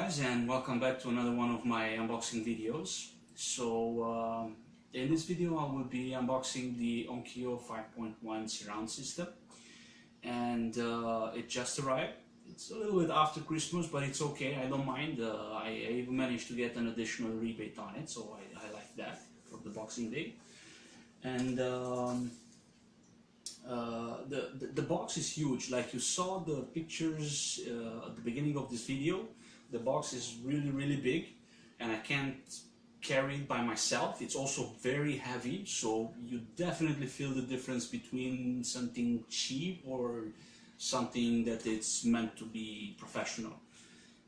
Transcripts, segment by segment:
guys, and welcome back to another one of my unboxing videos. So in this video I will be unboxing the Onkyo 5.1 surround system, and it just arrived. It's a little bit after Christmas, but it's okay, I don't mind. I even managed to get an additional rebate on it, so I like that for the Boxing Day. And the box is huge. Like you saw the pictures at the beginning of this video, the box is really big, and I can't carry it by myself. It's also very heavy, so you definitely feel the difference between something cheap or something that it's meant to be professional.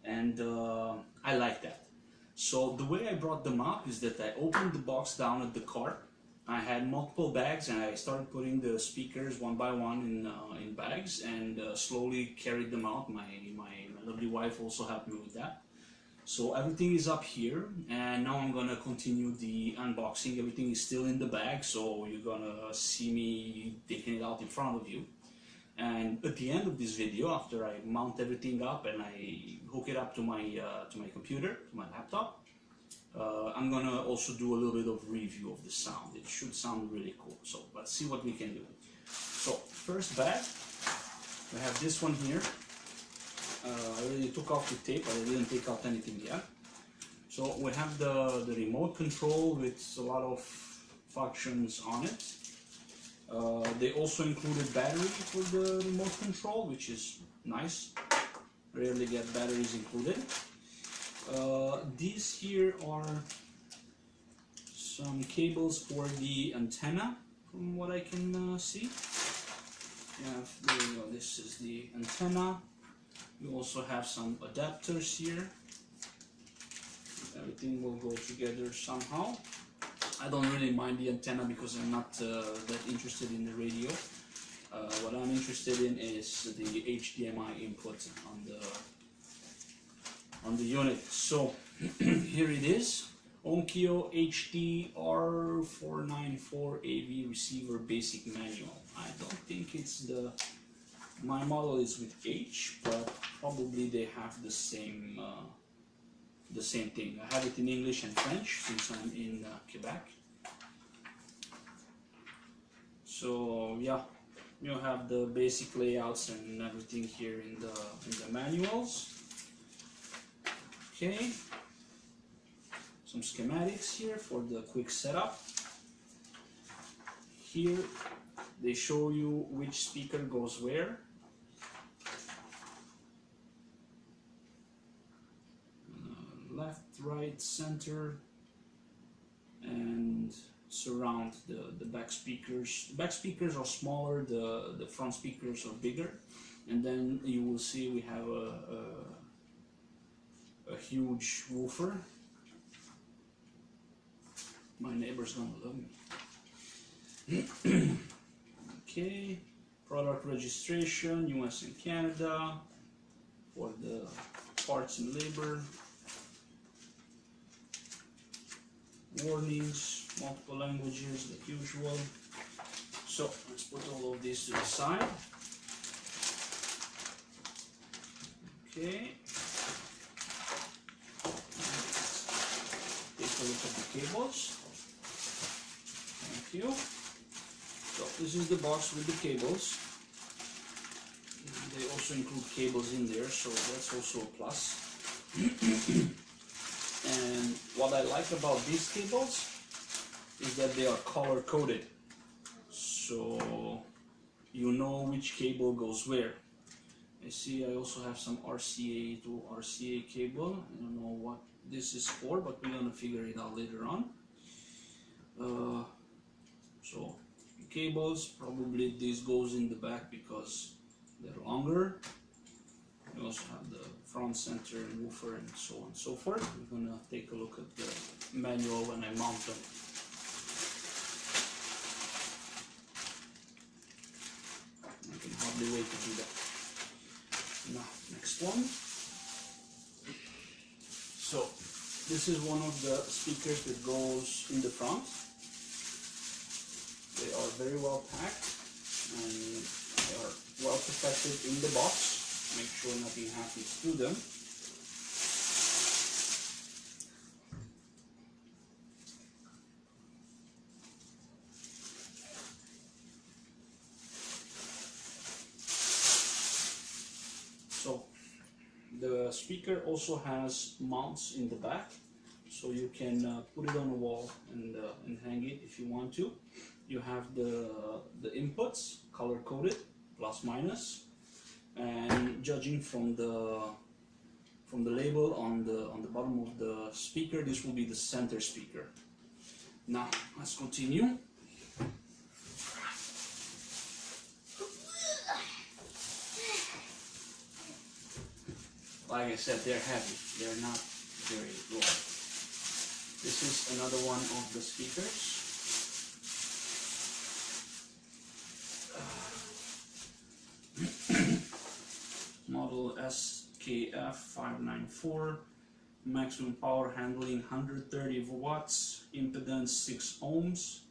And I like that. So the way I brought them up is that I opened the box down at the cart. I had multiple bags, and I started putting the speakers one by one in bags, and slowly carried them out. My lovely wife also helped me with that. So everything is up here, and now I'm gonna continue the unboxing. Everything is still in the bag, so you're gonna see me taking it out in front of you. And at the end of this video, after I mount everything up and I hook it up to my computer, to my laptop, I'm gonna also do a little bit of review of the sound. It should sound really cool, so let's see what we can do. So first bag, we have this one here. I already took off the tape, but I didn't take out anything yet. So we have the remote control with a lot of functions on it. They also included battery for the remote control, which is nice. Rarely get batteries included. These here are some cables for the antenna, from what I can see. Yeah, there you go. This is the antenna. You also have some adapters here. Everything will go together somehow. I don't really mind the antenna because I'm not that interested in the radio. What I'm interested in is the HDMI input on the unit. So here it is, Onkyo HT-S5800 AV receiver basic manual. I don't think it's my model is with H, but probably they have the same thing. I have it in English and French since I'm in Quebec. So yeah, you have the basic layouts and everything here in the manuals. Okay, some schematics here for the quick setup. Here they show you which speaker goes where. Left, right, center, and surround the back speakers. The back speakers are smaller, the front speakers are bigger, and then you will see we have a huge woofer. My neighbor's gonna love me. Okay, product registration, US and Canada, for the parts and labor. Warnings, multiple languages, like usual. So let's put all of this to the side. Okay. Take a look at the cables. Thank you. So this is the box with the cables. They also include cables in there, so that's also a plus. And what I like about these cables is that they are color coded, so you know which cable goes where. I see I also have some RCA to RCA cable. I don't know what this is for, but we're gonna figure it out later on. So cables, probably this goes in the back because they're longer. We also have the front, center, and woofer, and so on and so forth. We're gonna take a look at the manual when I mount them. I can hardly wait to do that. Now, next one. So, this is one of the speakers that goes in the front. They are very well packed, and they are well protected in the box. Make sure nothing happens to them. speaker also has mounts in the back, so you can put it on a wall and hang it if you want to. You have the inputs color coded, plus minus, and judging from the label on the bottom of the speaker, this will be the center speaker. Now let's continue. Like I said, they're heavy, they're not very light. This is another one of the speakers. Model SKF594, maximum power handling 130 watts, impedance 6 ohms.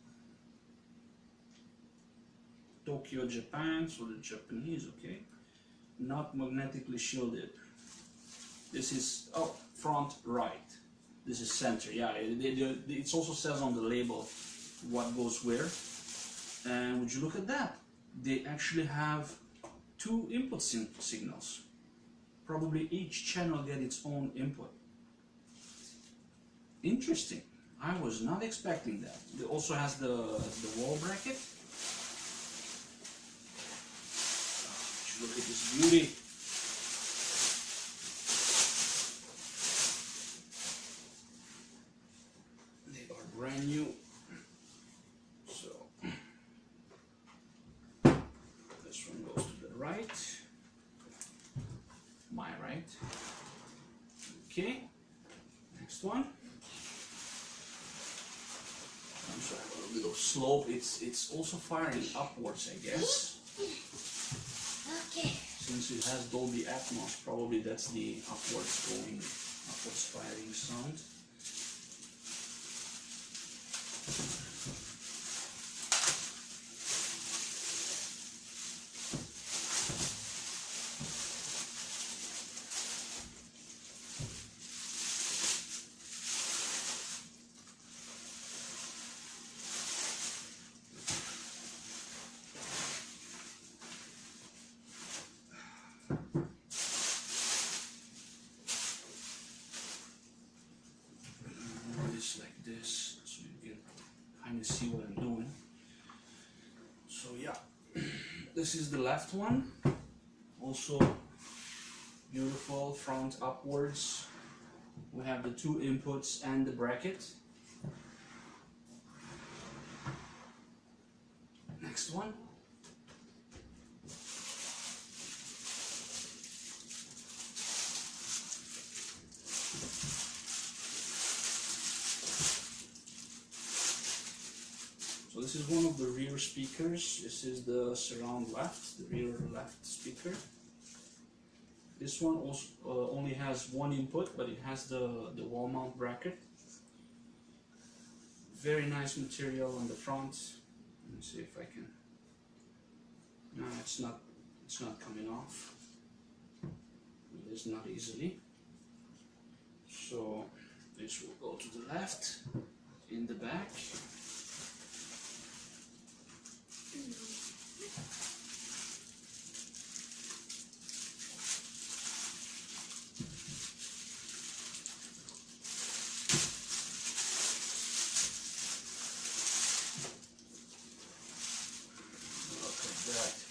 Tokyo, Japan, so the Japanese, okay. Not magnetically shielded. This is, oh, front right. This is center, yeah. It also says on the label what goes where. And would you look at that? They actually have 2 input signals. Probably each channel get its own input. Interesting. I was not expecting that. It also has the wall bracket. Oh, look at this beauty. Brand new. So this one goes to the right, my right. Okay, next one. I'm sorry, a little bit of slope. It's also firing upwards, I guess. Okay. Since it has Dolby Atmos, probably that's the upwards firing sound. Like this, so you can kind of see what I'm doing. So yeah, this is the left one, also beautiful, front upwards. We have the 2 inputs and the bracket. Next one. So this is one of the rear speakers. This is the surround left, the rear left speaker. This one also only has 1 input, but it has the wall mount bracket. Very nice material on the front. Let me see if I can. No, it's not coming off. It is not easily. So this will go to the left in the back.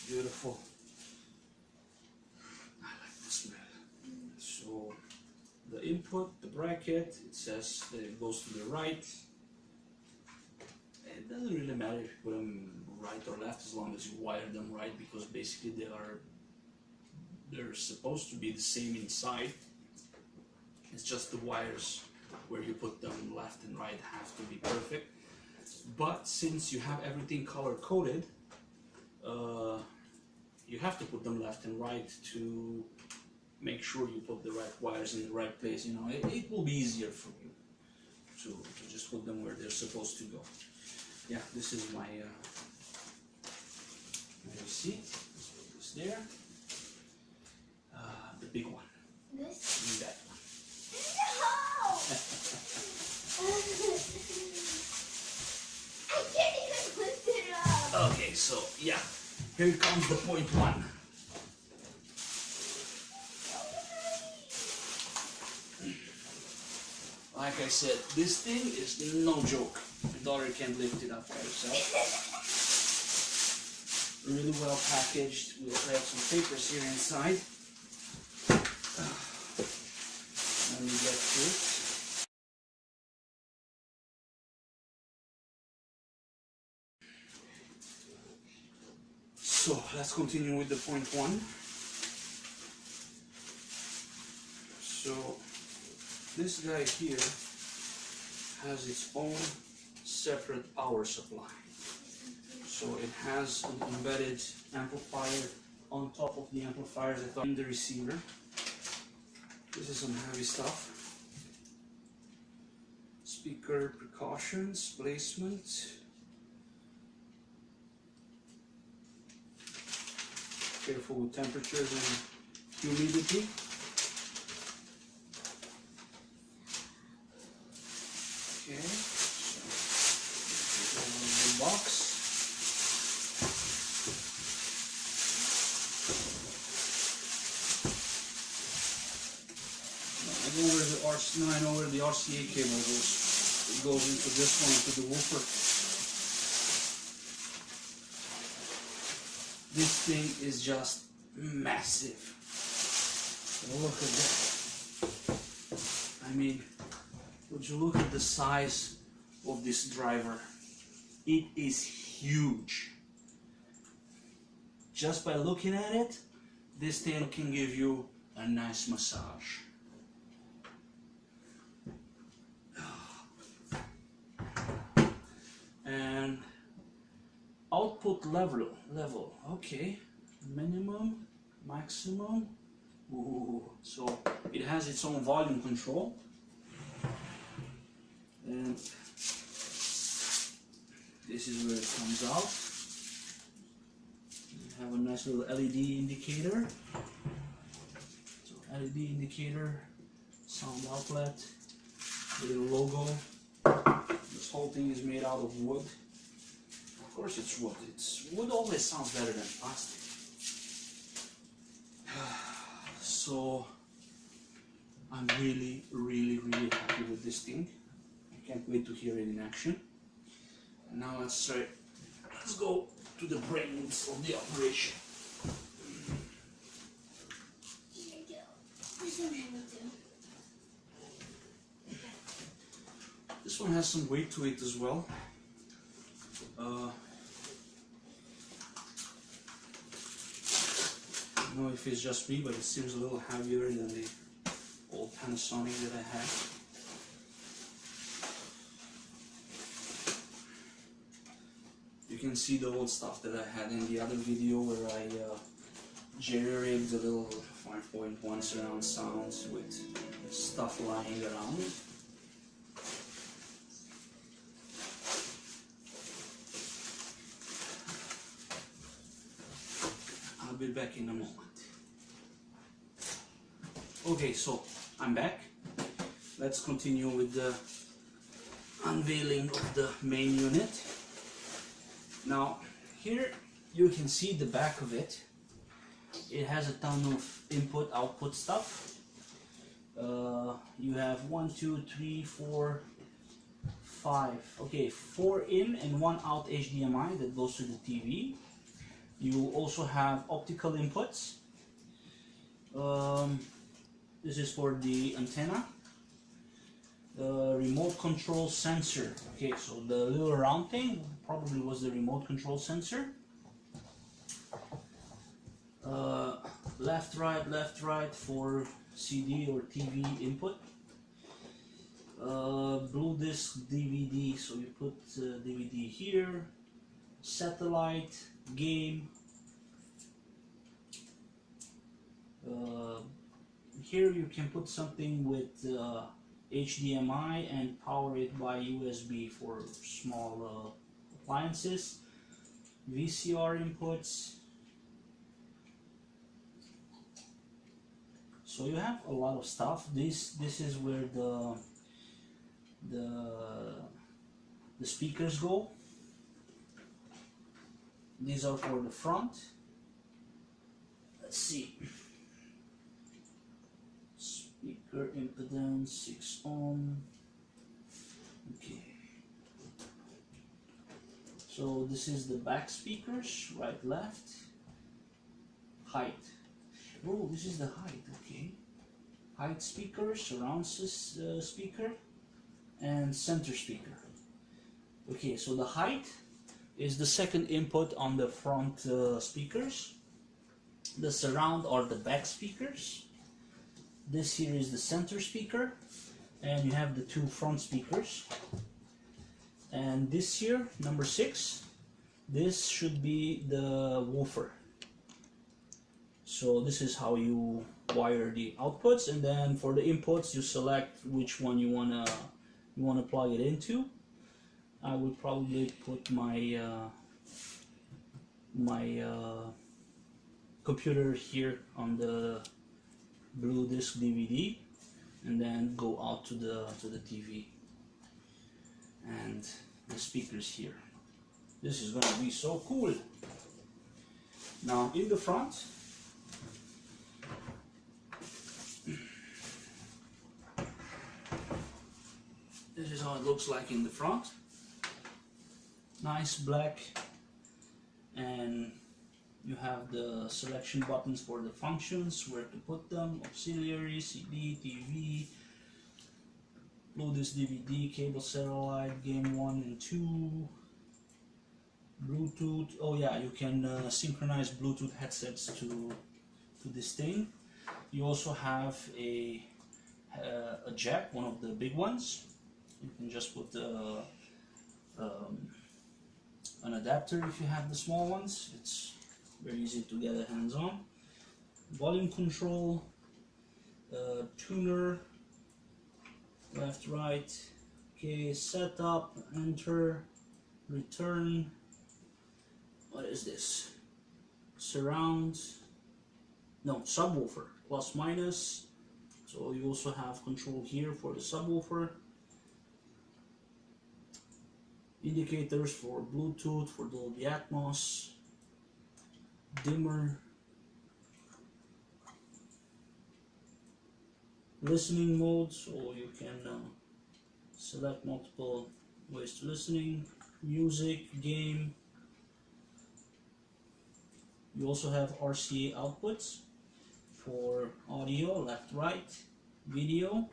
Beautiful. I like the smell. So the input, the bracket, it says that it goes to the right. It doesn't really matter if you put them right or left as long as you wire them right, because basically they're supposed to be the same inside. It's just the wires where you put them left and right have to be perfect. But since you have everything color coded, you have to put them left and right to make sure you put the right wires in the right place. You know, it will be easier for you to just put them where they're supposed to go. Yeah, this is my receipt. Let's put this there. The big one. This? And that one. No! I can't even lift it up. Okay, so yeah, here comes the point 1. like I said, this thing is no joke. My daughter can't lift it up by herself. Really well packaged. We also have some papers here inside. Let me get to it. So let's continue with the point one. So this guy here has its own separate power supply. So it has an embedded amplifier on top of the amplifier that in the receiver. This is some heavy stuff. Speaker precautions, placement. Careful with temperatures and humidity. Okay, so the box. I know where the RCA cable goes. It goes into this one, into the woofer. This thing is just massive. Look at that. I mean, would you look at the size of this driver? It is huge. Just by looking at it, this thing can give you a nice massage. And output level, okay, minimum, maximum. Ooh. So it has its own volume control, and this is where it comes out. You have a nice little LED indicator. So LED indicator, sound outlet, little logo. This whole thing is made out of wood. Of course it's wood. Wood always sounds better than plastic. So I'm really happy with this thing. I can't wait to hear it in action. And now let's go to the brains of the operation. Here you go. This one I will do. This one has some weight to it as well. I don't know if it's just me, but it seems a little heavier than the old Panasonic that I had. You can see the old stuff that I had in the other video where I jerry-rigged the little 5.1 surround sounds with stuff lying around. I'll be back in a moment. Okay, so I'm back. Let's continue with the unveiling of the main unit. Now, here you can see the back of it. It has a ton of input-output stuff. You have 1, 2, 3, 4, 5. Okay, 4 in and 1 out HDMI that goes to the TV. You also have optical inputs. This is for the antenna. Remote control sensor. Okay, so the little round thing probably was the remote control sensor. Left, right for CD or TV input. Blue disc DVD, so you put DVD here. Satellite, game. Here you can put something with HDMI and power it by USB for small appliances. VCR inputs. So you have a lot of stuff. This is where the speakers go. These are for the front. Let's see. Speaker impedance 6 ohm. Okay. So this is the back speakers, right, left, height. Oh, this is the height, okay. Height speaker, surround speaker, and center speaker. Okay, so the height is the second input on the front speakers. The surround are the back speakers. This here is the center speaker, and you have the two front speakers. And this here, number 6, this should be the woofer. So this is how you wire the outputs, and then for the inputs you select which one you wanna plug it into. I would probably put my computer here on the blue disc DVD, and then go out to the TV, and the speakers here. This is gonna be so cool. Now in the front, this is how it looks like in the front. Nice black, and you have the selection buttons for the functions, where to put them, auxiliary, CD, TV, Blue Disc DVD, cable satellite, game 1 and 2, Bluetooth. Oh yeah, you can synchronize Bluetooth headsets to this thing. You also have a jack, one of the big ones. You can just put an adapter if you have the small ones. It's very easy to get a hands on. Volume control, tuner, left, right. Okay, setup, enter, return. What is this? Surround, no, subwoofer, plus minus. So you also have control here for the subwoofer. Indicators for Bluetooth, for Dolby Atmos, dimmer, listening mode, so you can select multiple ways to listening, music, game. You also have RCA outputs for audio, left, right, video.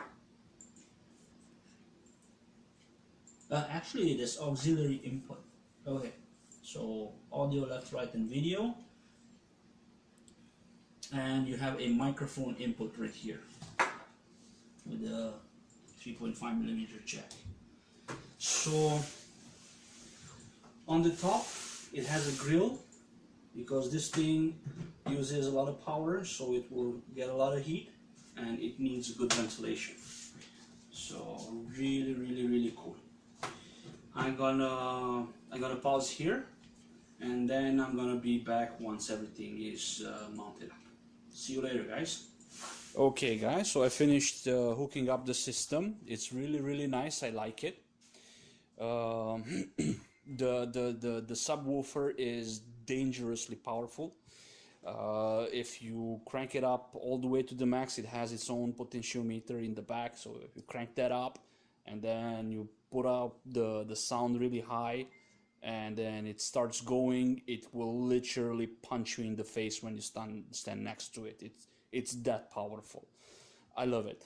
Actually, it is auxiliary input. Okay, so audio, left, right, and video. And you have a microphone input right here with a 3.5mm jack. So on the top, it has a grill, because this thing uses a lot of power, so it will get a lot of heat, and it needs good ventilation. So really cool. I'm gonna pause here, and then I'm gonna be back once everything is mounted up. See you later, guys. Okay, guys, so I finished hooking up the system. It's really nice. I like it. The subwoofer is dangerously powerful. If you crank it up all the way to the max, it has its own potentiometer in the back. So if you crank that up, and then you put out the sound really high, and then it starts going, it will literally punch you in the face when you stand next to it. It's that powerful. I love it.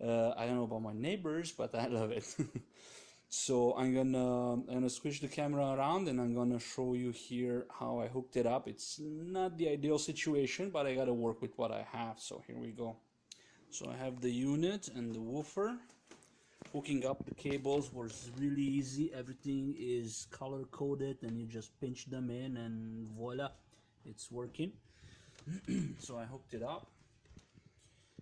I don't know about my neighbors, but I love it. So I'm gonna switch the camera around, and I'm gonna show you here how I hooked it up. It's not the ideal situation, but I gotta work with what I have. So here we go. So I have the unit and the woofer. Hooking up the cables was really easy. Everything is color coded, and you just pinch them in, and voila, it's working. So I hooked it up.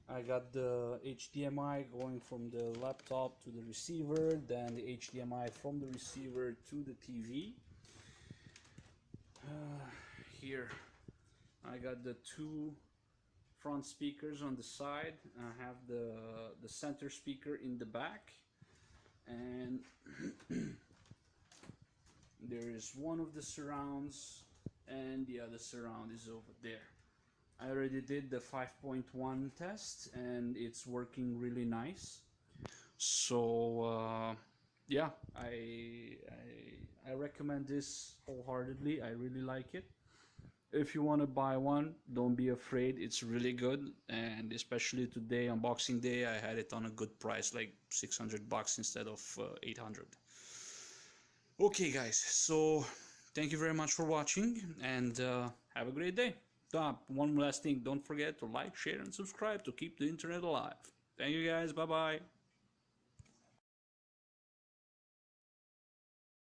I got the HDMI going from the laptop to the receiver, then the HDMI from the receiver to the TV. Here I got the two front speakers on the side. I have the center speaker in the back, and there is one of the surrounds, and the other surround is over there. I already did the 5.1 test, and it's working really nice. So yeah, I recommend this wholeheartedly. I really like it. If you want to buy one, don't be afraid. It's really good, and especially today, unboxing day, I had it on a good price, like 600 bucks instead of 800. Okay, guys, so thank you very much for watching, and have a great day. One last thing, don't forget to like, share, and subscribe to keep the internet alive. Thank you, guys. Bye bye.